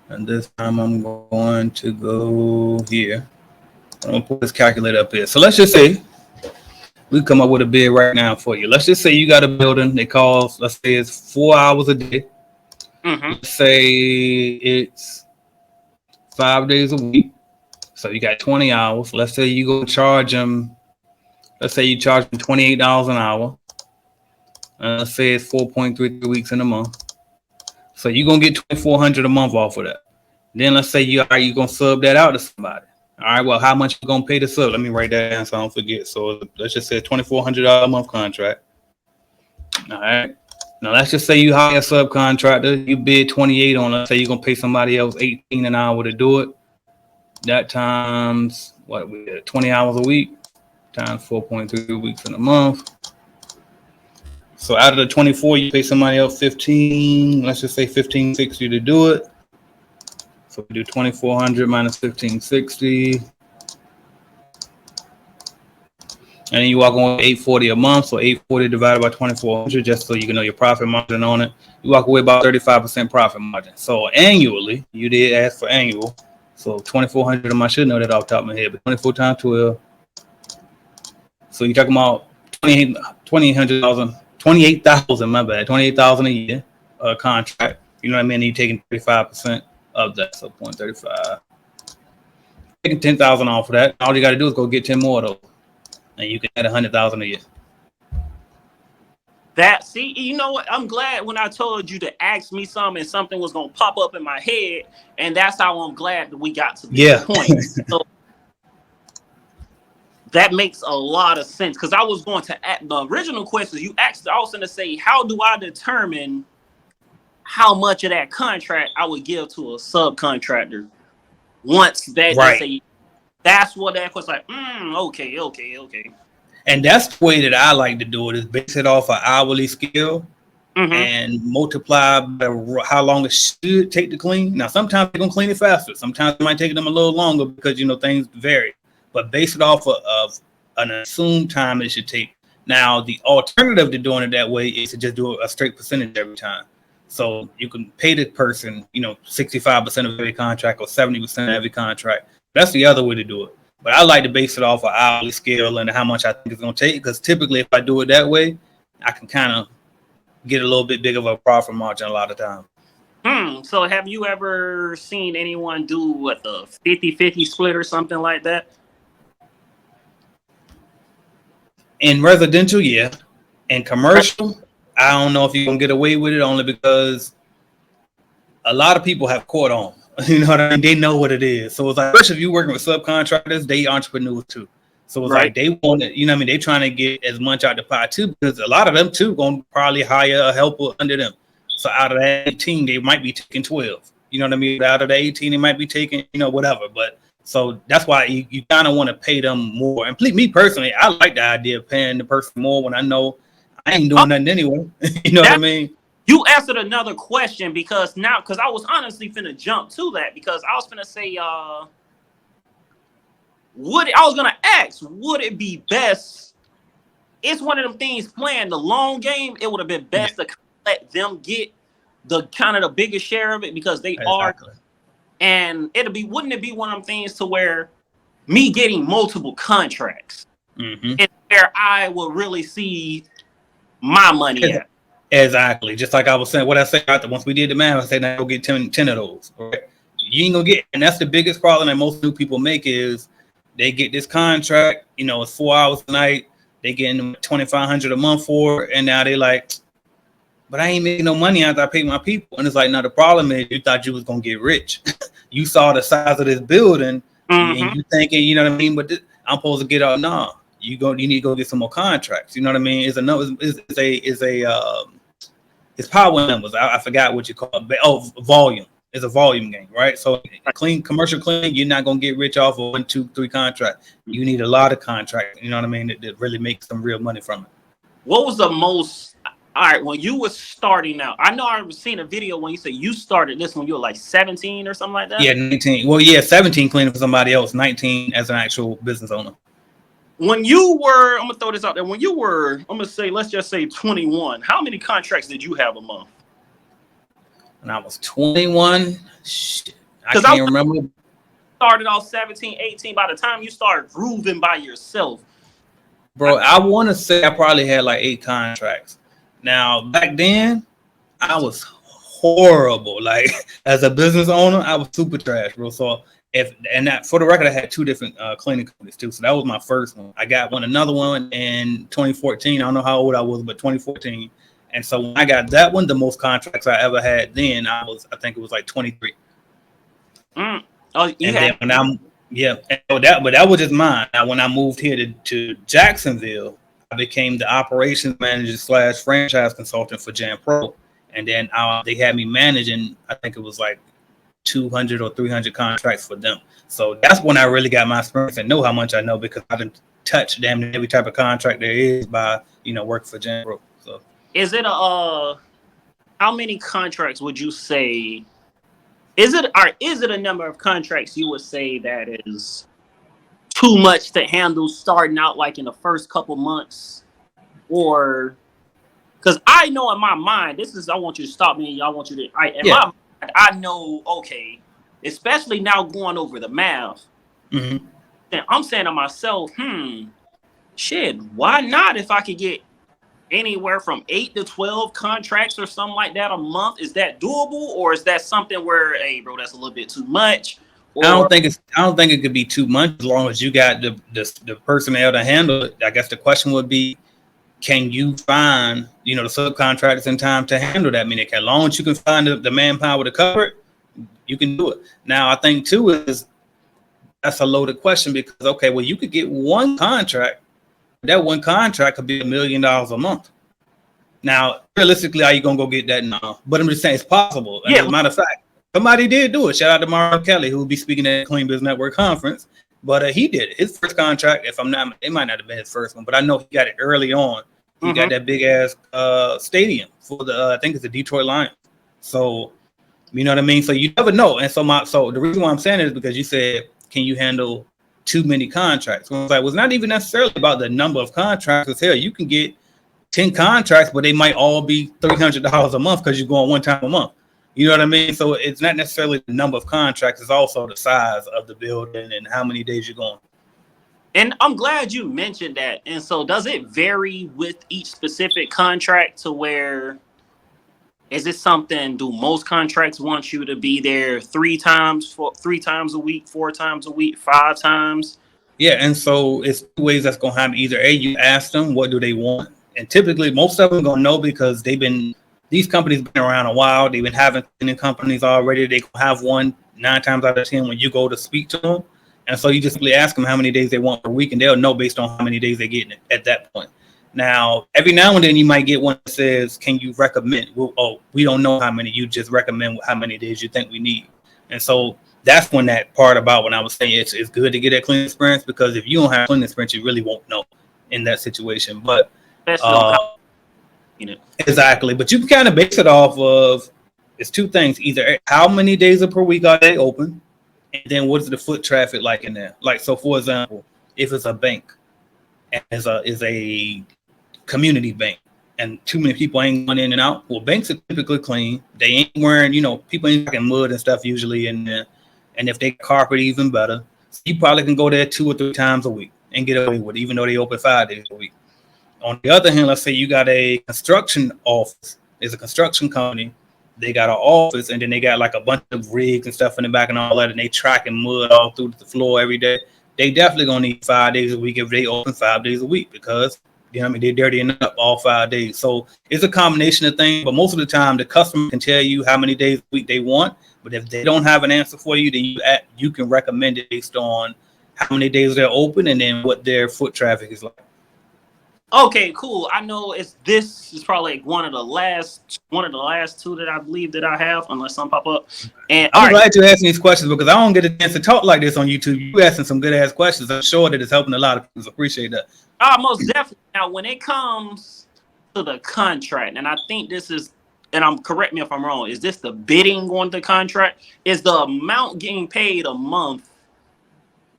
[SPEAKER 1] And this time I'm going to go here. I'm going to put this calculator up here. So let's just say we come up with a bid right now for you. Let's just say you got a building. It costs, let's say it's 4 hours a day. Let's say it's 5 days a week. So you got 20 hours. Let's say you go charge them. Let's say you charge them $28 an hour. Let's say it's 4.33 weeks in a month. So you're going to get $2,400 a month off of that. Then let's say you're going to sub that out to somebody. All right, well, how much you going to pay the sub? Let me write that down so I don't forget. So let's just say $2,400 a month contract. All right. Now, let's just say you hire a subcontractor. You bid 28 on, let's say you're going to pay somebody else 18 an hour to do it. That times, 20 hours a week times 4.3 weeks in a month. So out of the 24, you pay somebody else 15. Let's just say 1560 to do it. So we do 2,400 minus 1,560. And then you walk on 840 a month. So 840 divided by 2,400, just so you can know your profit margin on it. You walk away about 35% profit margin. So annually, you did ask for annual. So 2,400 of them, I should know that off the top of my head, but 24 times 12. So you're talking about $28,000, my bad, $28,000 a year contract. You know what I mean? You're taking 35% of that, so 0.35. Taking 10,000 off of that. All you got to do is go get 10 more of those, and you can add 100,000 a year.
[SPEAKER 3] You know what? I'm glad when I told you to ask me something and something was gonna pop up in my head, and that's how I'm glad that we got to this point. So that makes a lot of sense because I was going to ask the original question you asked. I was going to say, how do I determine how much of that contract I would give to a subcontractor once that that's what that was like. Okay.
[SPEAKER 1] And that's the way that I like to do it, is base it off an hourly scale and multiply by how long it should take to clean. Now, sometimes they're going to clean it faster. Sometimes it might take them a little longer because, things vary. But base it off of an assumed time it should take. Now, the alternative to doing it that way is to just do a straight percentage every time. So you can pay the person, 65% of every contract or 70% of every contract. That's the other way to do it. But I like to base it off an hourly scale and how much I think it's going to take. Because typically, if I do it that way, I can kind of get a little bit bigger of a profit margin a lot of times.
[SPEAKER 3] So have you ever seen anyone do the 50-50 split or something like that?
[SPEAKER 1] In residential, yeah. In commercial, I don't know if you can get away with it, only because a lot of people have caught on. You know what I mean? They know what it is. So it's like, especially if you're working with subcontractors, they entrepreneurs too. So it's like they want to, you know what I mean? They trying to get as much out the pot too, because a lot of them too going to probably hire a helper under them. So out of that 18, they might be taking 12. You know what I mean? Out of the 18, they might be taking, whatever. But so that's why you kind of want to pay them more. And me personally, I like the idea of paying the person more when I know I ain't doing nothing anyway. You know what I mean?
[SPEAKER 3] You answered another question because I was honestly finna jump to that because I was finna say, would it be best? It's one of them things playing the long game. It would have been best to let them get the kind of the biggest share of it because they are, and wouldn't it be one of them things to where me getting multiple contracts is where I will really see my money at.
[SPEAKER 1] Exactly. Just like I was saying, what I said after once we did the math, I said now go get 10 of those. Right? You ain't gonna get, and that's the biggest problem that most new people make is they get this contract, it's 4 hours a night, they getting $2,500 a month for it, and now they like, but I ain't making no money after I pay my people. And it's like, no, the problem is you thought you was gonna get rich. You saw the size of this building, and you thinking, you know what I mean? But I'm supposed to get out. No, you need to go get some more contracts. You know what I mean? It's power numbers. I forgot what you call it. Oh, volume. It's a volume game, right? So commercial clean, you're not gonna get rich off of 1, 2, 3 contracts. You need a lot of contracts. You know what I mean? That really makes some real money from it.
[SPEAKER 3] What was the most? All right, when you were starting out, I know I've seen a video when you said you started this when you were like 17 or something like that.
[SPEAKER 1] Yeah, 19. Well, yeah, 17 cleaning for somebody else, 19 as an actual business owner.
[SPEAKER 3] When you were, I'm gonna throw this out there. When you were, I'm gonna say, let's just say 21. How many contracts did you have a month?
[SPEAKER 1] When I was 21, I can't remember.
[SPEAKER 3] Started off 17, 18. By the time you started grooving by yourself,
[SPEAKER 1] bro, I want to say I probably had like 8 contracts. Now back then, I was horrible. Like as a business owner, I was super trash, bro. So for the record, I had 2 different cleaning companies too. So that was my first one. I got another one in 2014. I don't know how old I was, but 2014. And so when I got that one, the most contracts I ever had, then I think it was like 23.
[SPEAKER 3] Oh,
[SPEAKER 1] but that was just mine. Now when I moved here to Jacksonville, I became the operations manager / franchise consultant for Jan Pro, and then they had me managing. I think it was like 200 or 300 contracts for them. So that's when I really got my experience and know how much I know because I've touched damn near every type of contract there is by work for Jan Pro. So
[SPEAKER 3] is it how many contracts would you say? Is it a number of contracts you would say that is too much to handle starting out like in the first couple months? Or because I know in my mind, I want you to stop me. I want you to my mind, I know, okay, especially now going over the math. And I'm saying to myself, shit, why not if I could get anywhere from 8 to 12 contracts or something like that a month? Is that doable, or is that something where, hey, bro, that's a little bit too much? Or,
[SPEAKER 1] I don't think it could be too much as long as you got the personnel to handle it. I guess the question would be, can you find the subcontractors in time to handle that? I mean, as long as you can find the manpower to cover it, you can do it. Now, I think too is that's a loaded question because you could get one contract. That one contract could be $1 million a month. Now, realistically, are you gonna go get that? No, but I'm just saying it's possible. And as a matter of fact, somebody did do it. Shout out to Mark Kelly, who will be speaking at the Clean Business Network conference. But he did it. His first contract. It might not have been his first one, but I know he got it early on. He got that big ass stadium for the I think it's the Detroit Lions. So you know what I mean. So you never know. And so the reason why I'm saying it is because you said, can you handle too many contracts? Well, it's not even necessarily about the number of contracts. Because hell, you can get 10 contracts, but they might all be $300 a month because you're going one time a month. You know what I mean? So it's not necessarily the number of contracts. It's also the size of the building and how many days you're going.
[SPEAKER 3] And I'm glad you mentioned that. And so does it vary with each specific contract to where, is it something, do most contracts want you to be there 3 times a week, 4 times a week, 5 times?
[SPEAKER 1] Yeah, and so it's 2 ways that's going to happen. Either you ask them, what do they want? And typically most of them going to know because these companies been around a while. They've been having companies already. They have one 9 times out of 10 when you go to speak to them. And so you just simply ask them how many days they want per week, and they'll know based on how many days they're getting at that point. Now, every now and then you might get one that says, can you recommend? Well, we don't know how many. You just recommend how many days you think we need. And so that's when that part about when I was saying it's good to get that clean experience, because if you don't have clean experience, you really won't know in that situation. But exactly. But you can kind of base it off of, it's two things. Either how many days per week are they open? And then what's the foot traffic like in there? Like, so for example, if it's a bank and is a community bank and too many people ain't going in and out, well, banks are typically clean. They ain't wearing, people ain't talking mud and stuff usually in there. And if they carpet, even better. So you probably can go there 2 or 3 times a week and get away with it, even though they open 5 days a week. On the other hand, let's say you got a construction office. There's a construction company. They got an office, and then they got like a bunch of rigs and stuff in the back and all that, and they tracking mud all through the floor every day. They definitely gonna need 5 days a week if they open 5 days a week, because they're dirtying up all 5 days. So it's a combination of things, but most of the time the customer can tell you how many days a week they want. But if they don't have an answer for you, then you can recommend it based on how many days they're open and then what their foot traffic is like.
[SPEAKER 3] Okay, cool. I know this is probably like one of the last 2 that I believe that I have, unless some pop up. And
[SPEAKER 1] I'm glad you asking these questions, because I don't get a chance to talk like this on YouTube. You asking some good ass questions. I'm sure that it's helping a lot of people. So appreciate that.
[SPEAKER 3] Most definitely. Now, when it comes to the contract, and I think this is, and correct me if I'm wrong, is this the bidding on the contract? Is the amount getting paid a month,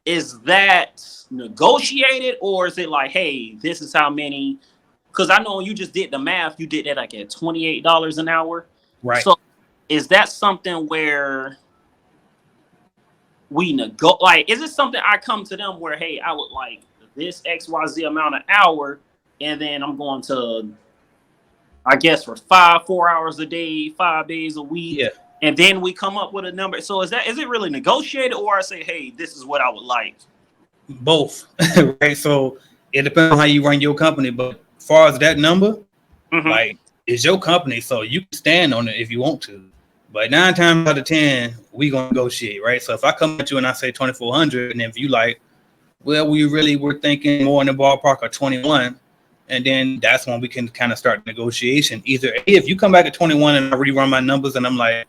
[SPEAKER 3] is that negotiated, or is it like, hey, this is how many? Because I know you just did the math. You did that like at $28 an hour.
[SPEAKER 1] Right.
[SPEAKER 3] So is that something where we is it something I come to them where, hey, I would like this XYZ amount an hour, and then I'm going to, I guess, for 4 hours a day, 5 days a week.
[SPEAKER 1] Yeah.
[SPEAKER 3] And then we come up with a number. So is it really negotiated, or I say, hey, this is what I would like?
[SPEAKER 1] Both. Right. So it depends on how you run your company. But as far as that number, like, it's your company, so you can stand on it if you want to. But 9 times out of 10, we gonna negotiate, right? So if I come at you and I say 2,400, and if you like, well, we really were thinking more in the ballpark of 21, and then that's when we can kind of start negotiation. Either if you come back at 21 and I rerun my numbers and I'm like,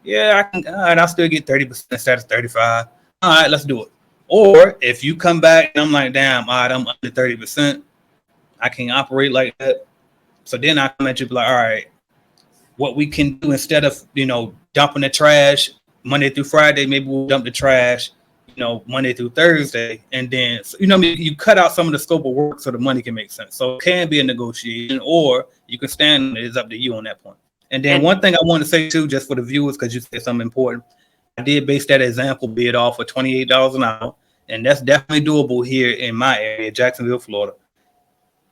[SPEAKER 1] yeah, I can, all right, I'll still get 30% instead of 35. All right, let's do it. Or if you come back and I'm like, damn, all right, I'm under 30%, I can't operate like that. So then I come at you like, all right, what we can do instead of, dumping the trash Monday through Friday, maybe we'll dump the trash, Monday through Thursday. And then, you cut out some of the scope of work so the money can make sense. So it can be a negotiation, or you can stand on it. It's up to you on that point. And then one thing I want to say too, just for the viewers, because you said something important, I did base that example bid off for $28 an hour, and that's definitely doable here in my area, Jacksonville, Florida.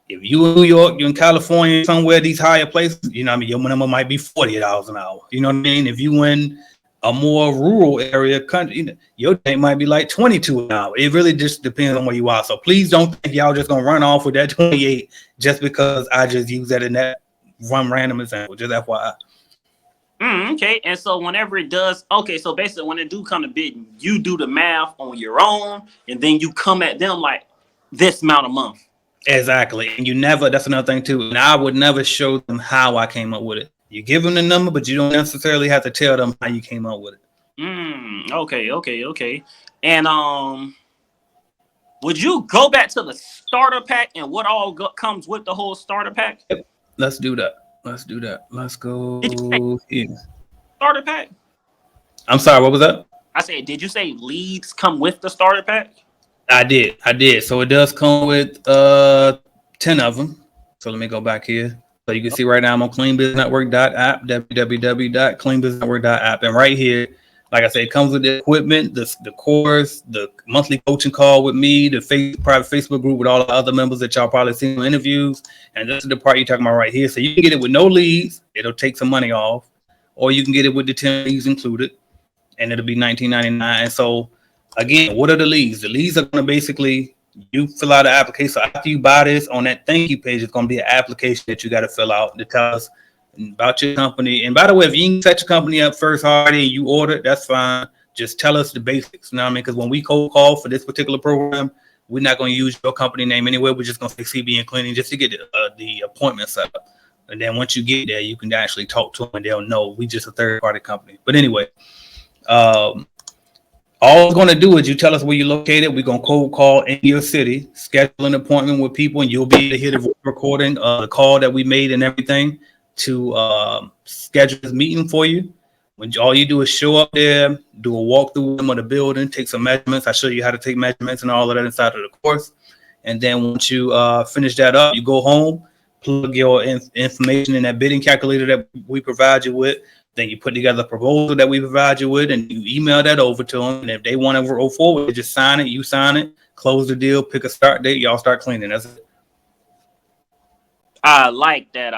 [SPEAKER 1] If you in New York, you're in California, somewhere these higher places, your minimum might be $48 an hour. You know what I mean? If you in a more rural area, country, your day might be like 22 an hour. It really just depends on where you are. So please don't think y'all just gonna run off with that 28 just because I just use that in that one random example. Just FYI.
[SPEAKER 3] Okay, and so whenever it does, so basically when it do come to bidding, you do the math on your own, and then you come at them like this amount a month.
[SPEAKER 1] Exactly. And that's another thing too. And I would never show them how I came up with it. You give them the number, but you don't necessarily have to tell them how you came up with it.
[SPEAKER 3] Okay. And would you go back to the starter pack and what all comes with the whole starter pack?
[SPEAKER 1] Yep. Let's do that. Let's go here.
[SPEAKER 3] Starter pack?
[SPEAKER 1] I'm sorry, what was that?
[SPEAKER 3] I said, did you say leads come with the starter pack?
[SPEAKER 1] I did. So it does come with 10 of them. So let me go back here. So you can see right now I'm on cleanbusinessnetwork.app, www.cleanbusinessnetwork.app. And right here, like I said, it comes with the equipment, the course, the monthly coaching call with me, the private Facebook group with all the other members that y'all probably seen in interviews. And this is the part you're talking about right here. So you can get it with no leads. It'll take some money off. Or you can get it with the 10 leads included. And it'll be $19.99. And so, again, what are the leads? The leads are going to basically, you fill out an application. So after you buy this, on that thank you page, it's going to be an application that you got to fill out to tell us about your company. And by the way, if you can set your company up first already and you order, that's fine. Just tell us the basics. You know what I mean? Because when we cold call for this particular program, we're not going to use your company name anyway. We're just going to say CB and Cleaning just to get the appointment set up. And then once you get there, you can actually talk to them and they'll know we just a third party company. But anyway, all we're going to do is you tell us where you're located. We're going to cold call in your city, schedule an appointment with people, and you'll be able to hear the recording, the call that we made and everything to schedule this meeting for you. When all you do is show up there, do a walkthrough of the building, take some measurements. I show you how to take measurements and all of that inside of the course. And then once you finish that up, you go home, plug your information in that bidding calculator that we provide you with. Then you put together a proposal that we provide you with, and you email that over to them. And if they want to roll forward, they just sign it. You sign it, close the deal, pick a start date. Y'all start cleaning. That's it.
[SPEAKER 3] I like that.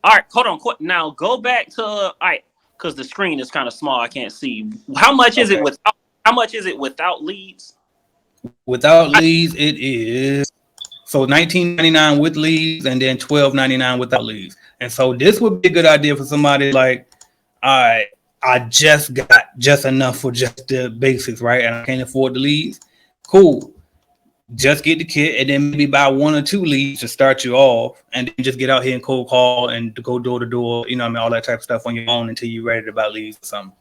[SPEAKER 3] All right, hold on. Now go back to all right, because the screen is kind of small. I can't see. How much is it without? How much is it without leads?
[SPEAKER 1] Without leads, it is so $19.99 with leads, and then $12.99 without leads. And so this would be a good idea for somebody like, all right, I just got just enough for just the basics, right? And I can't afford the leads. Cool. Just get the kit and then maybe buy 1 or 2 leads to start you off, and then just get out here and cold call and go door to door, you know what I mean, all that type of stuff on your own until you're ready to buy leads or something.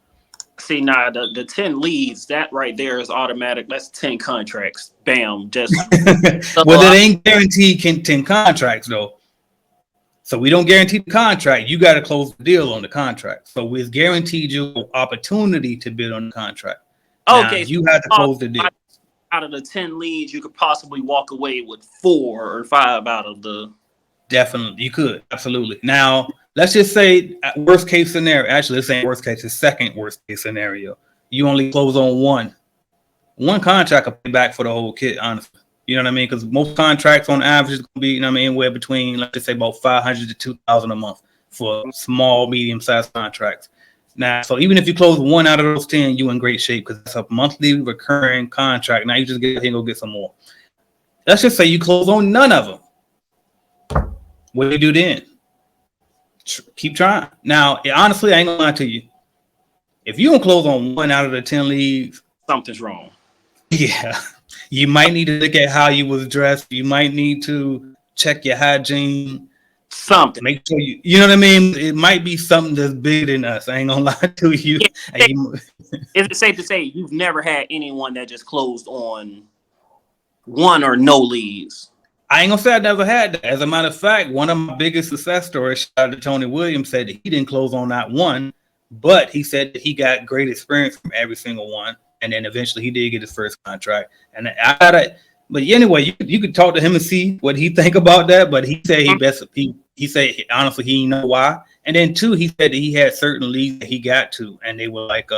[SPEAKER 3] See, nah, the 10 leads, that right there is automatic. That's 10 contracts. Bam. Just
[SPEAKER 1] well, it ain't guaranteed 10 contracts though. So we don't guarantee the contract. You got to close the deal on the contract. So we've guaranteed you an opportunity to bid on the contract.
[SPEAKER 3] Okay.
[SPEAKER 1] Now, you have to close the deal.
[SPEAKER 3] Out of the 10 leads, you could possibly walk away with 4 or 5 out of the.
[SPEAKER 1] Definitely, you could. Absolutely. Now, let's just say worst case scenario. Actually, this ain't worst case. It's second worst case scenario. You only close on one contract will pay back for the whole kit, honestly. You know what I mean? Because most contracts on average is going to be, you know what I mean, anywhere between, let's just say about $500 to $2,000 a month for small, medium-sized contracts. Now, so even if you close 1 out of those 10, you're in great shape because it's a monthly recurring contract. Now you just get here and go get some more. Let's just say you close on none of them. What do you do then? Keep trying. Now, honestly, I ain't gonna lie to you. If you don't close on 1 out of the 10 leads,
[SPEAKER 3] something's wrong.
[SPEAKER 1] Yeah, you might need to look at how you was dressed. You might need to check your hygiene.
[SPEAKER 3] Something.
[SPEAKER 1] Make sure you know what I mean? It might be something that's bigger than us. I ain't gonna lie to you.
[SPEAKER 3] Is it safe to say you've never had anyone that just closed on 1 or no leads?
[SPEAKER 1] I ain't gonna say I never had that. As a matter of fact, one of my biggest success stories, shout out to Tony Williams, said that he didn't close on that 1, but he said that he got great experience from every single one. And then eventually he did get his first contract. And I got it. But anyway, you could talk to him and see what he think about that. But he said he said honestly he didn't know why. And then 2, he said that he had certain leads that he got to, and they were like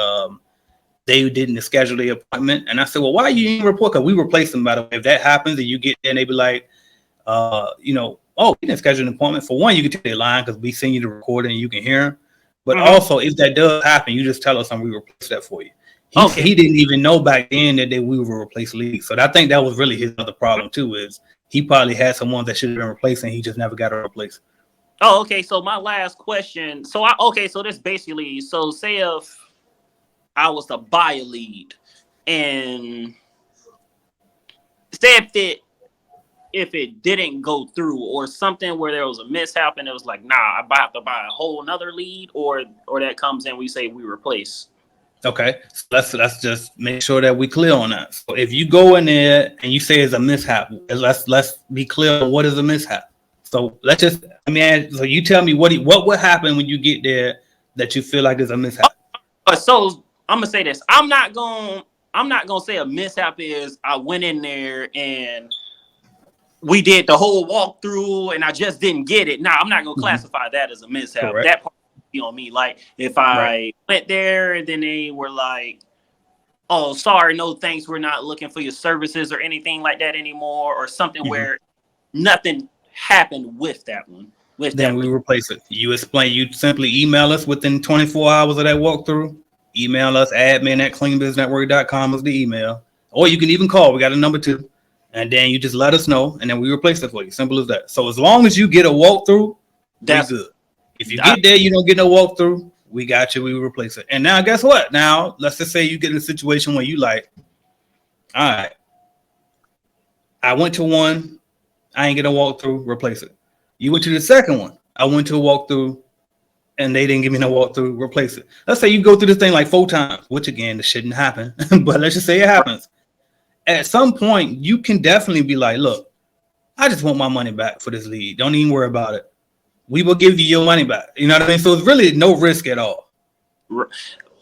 [SPEAKER 1] they didn't schedule the appointment. And I said, well, why you didn't report? Because we replaced them, by the way. If that happens and you get there and they be like, you know, oh, we didn't schedule an appointment. For one, you can take their line because we send you the recording and you can hear them. But also, if that does happen, you just tell us and we replace that for you. He didn't even know back then that we would replace leads. So I think that was really his other problem too, is he probably had someone that should have been replaced and he just never got to replace.
[SPEAKER 3] Oh, okay. So my last question. So so this basically, so say if I was to buy a lead and say if it didn't go through or something where there was a mishap and it was like, nah, I have to buy a whole another lead, or that comes in, we say we replace.
[SPEAKER 1] Okay, so let's just make sure that we clear on that. So if you go in there and you say it's a mishap, let's be clear on what is a mishap. So so you tell me what would happen when you get there that you feel like there's a mishap.
[SPEAKER 3] So I'm gonna say this. I'm not gonna say a mishap is I went in there and we did the whole walkthrough and I just didn't get it. Nah, I'm not gonna classify that as a mishap. Correct. That part on me. Like if I went there and then they were like, oh, sorry, no thanks, we're not looking for your services or anything like that anymore, or something where nothing happened with that one. Then we
[SPEAKER 1] replace it. You simply email us within 24 hours of that walkthrough. Email us admin@cleanbusinessnetwork.com is the email. Or you can even call. We got a number 2. And then you just let us know and then we replace it for you. Simple as that. So as long as you get a walkthrough, that's good. If you get there, you don't get no walkthrough, We got you. We will replace it. And now, guess what? Now, let's just say you get in a situation where you like, all right, I went to one, I ain't get a walkthrough, replace it. You went to the second one, I went to a walkthrough, and they didn't give me no walkthrough, replace it. Let's say you go through this thing like 4 times, which again, this shouldn't happen, but let's just say it happens. At some point, you can definitely be like, look, I just want my money back for this lead. Don't even worry about it. We will give you your money back. You know what I mean? So it's really no risk at all.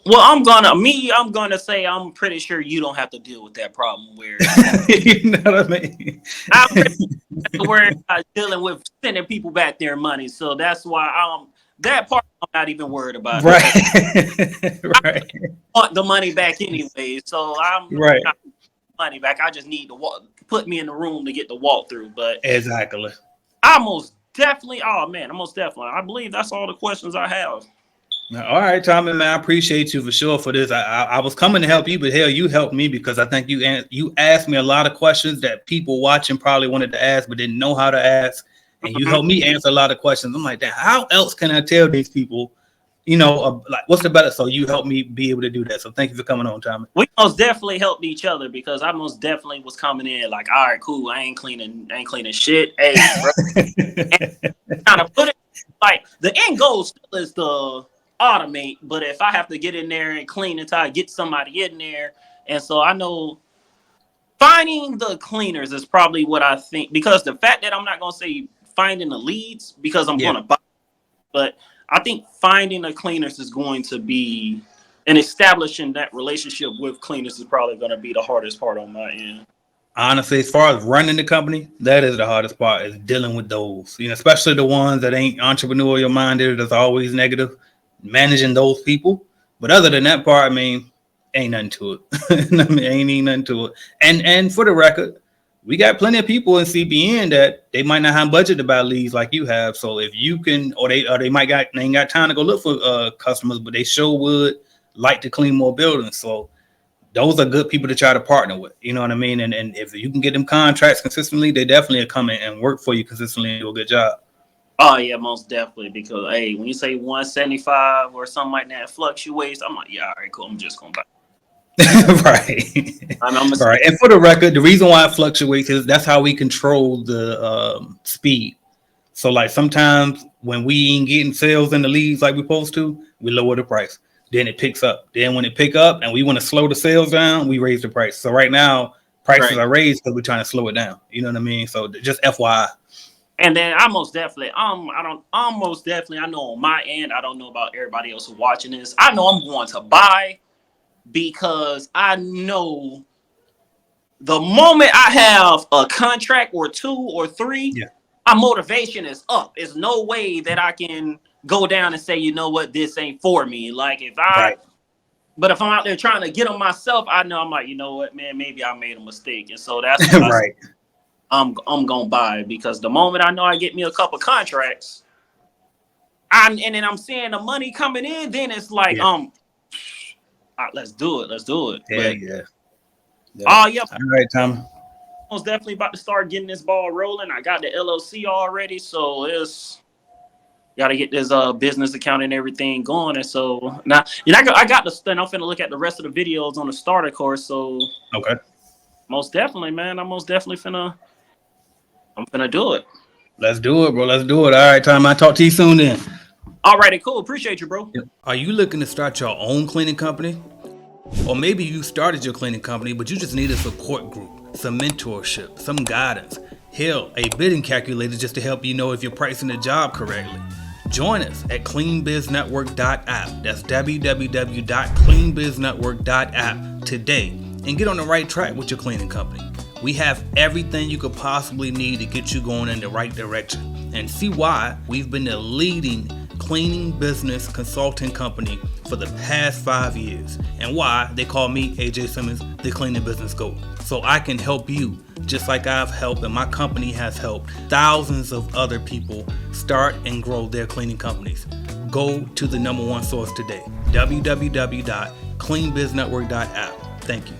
[SPEAKER 3] Well, I'm gonna say I'm pretty sure you don't have to deal with that problem where
[SPEAKER 1] you know what I mean.
[SPEAKER 3] I'm pretty worried about dealing with sending people back their money. So that's why that part I'm not even worried about.
[SPEAKER 1] Right.
[SPEAKER 3] I want the money back anyway. So I'm
[SPEAKER 1] right.
[SPEAKER 3] Not money back. I just need to put me in the room to get the walkthrough. But
[SPEAKER 1] exactly.
[SPEAKER 3] I most definitely. I believe that's all the questions I have.
[SPEAKER 1] All right, Tommy, man, I appreciate you for sure for this. I was coming to help you, but hell, you helped me because I think you asked me a lot of questions that people watching probably wanted to ask but didn't know how to ask, and you helped me answer a lot of questions. I'm like, damn, how else can I tell these people, like what's the better? So you helped me be able to do that. So thank you for coming on, Tommy.
[SPEAKER 3] We most definitely helped each other because I most definitely was coming in like, all right, cool, I ain't cleaning shit. Hey, bro, kind of put it like the end goal still is the automate, but if I have to get in there and clean until I get somebody in there, and so I know finding the cleaners is probably what I think, because the fact that I'm not gonna say finding the leads because I'm gonna buy, but I think finding the cleaners is going to be, and establishing that relationship with cleaners is probably going to be the hardest part on my end.
[SPEAKER 1] Honestly, as far as running the company, that is the hardest part, is dealing with those, especially the ones that ain't entrepreneurial minded, that's always negative. Managing those people, but other than that part, I mean, ain't nothing to it. ain't nothing to it. And for the record, we got plenty of people in CBN that they might not have budget to buy leads like you have. So if you can, or they ain't got time to go look for customers, but they sure would like to clean more buildings. So those are good people to try to partner with. You know what I mean? And if you can get them contracts consistently, they definitely are coming and work for you consistently and do a good job.
[SPEAKER 3] Oh yeah, most definitely. Because hey, when you say 175 or something like that fluctuates, I'm like, yeah, all right, cool. I'm just gonna buy.
[SPEAKER 1] Right. Right. And for the record, the reason why it fluctuates is that's how we control the speed. So like sometimes when we ain't getting sales in the leads like we're supposed to, we lower the price. Then it picks up. Then when it pick up and we want to slow the sales down, we raise the price. So right now prices are raised because we're trying to slow it down. You know what I mean? So just FYI.
[SPEAKER 3] And then I most definitely, I know on my end, I don't know about everybody else who's watching this. I know I'm going to buy because I know the moment I have a contract or 2 or 3, my motivation is up. There's no way that I can go down and say, you know what, this ain't for me. Like but if I'm out there trying to get them myself, I know I'm like, you know what, man, maybe I made a mistake. And so that's right. I'm gonna buy, because the moment I know I get me a couple contracts, and then I'm seeing the money coming in, then it's like let's do it.
[SPEAKER 1] Yeah.
[SPEAKER 3] All
[SPEAKER 1] right, Tom.
[SPEAKER 3] I was definitely about to start getting this ball rolling. I got the LLC already, so it's got to get this business account and everything going. And so now, I got the stuff. I'm finna look at the rest of the videos on the starter course. So
[SPEAKER 1] okay,
[SPEAKER 3] most definitely, man. I'm finna do it.
[SPEAKER 1] Let's do it, bro. Let's do it. All right, Tom. I'll talk to you soon then.
[SPEAKER 3] All righty, cool. Appreciate you, bro.
[SPEAKER 1] Are you looking to start your own cleaning company? Or maybe you started your cleaning company, but you just need a support group, some mentorship, some guidance. Hell, a bidding calculator just to help you know if you're pricing the job correctly. Join us at cleanbiznetwork.app. That's www.cleanbiznetwork.app today and get on the right track with your cleaning company. We have everything you could possibly need to get you going in the right direction, and see why we've been the leading cleaning business consulting company for the past 5 years, and why they call me, AJ Simmons, the cleaning business GOAT. So I can help you just like I've helped, and my company has helped thousands of other people start and grow their cleaning companies. Go to the #1 source today, www.cleanbiznetwork.app. Thank you.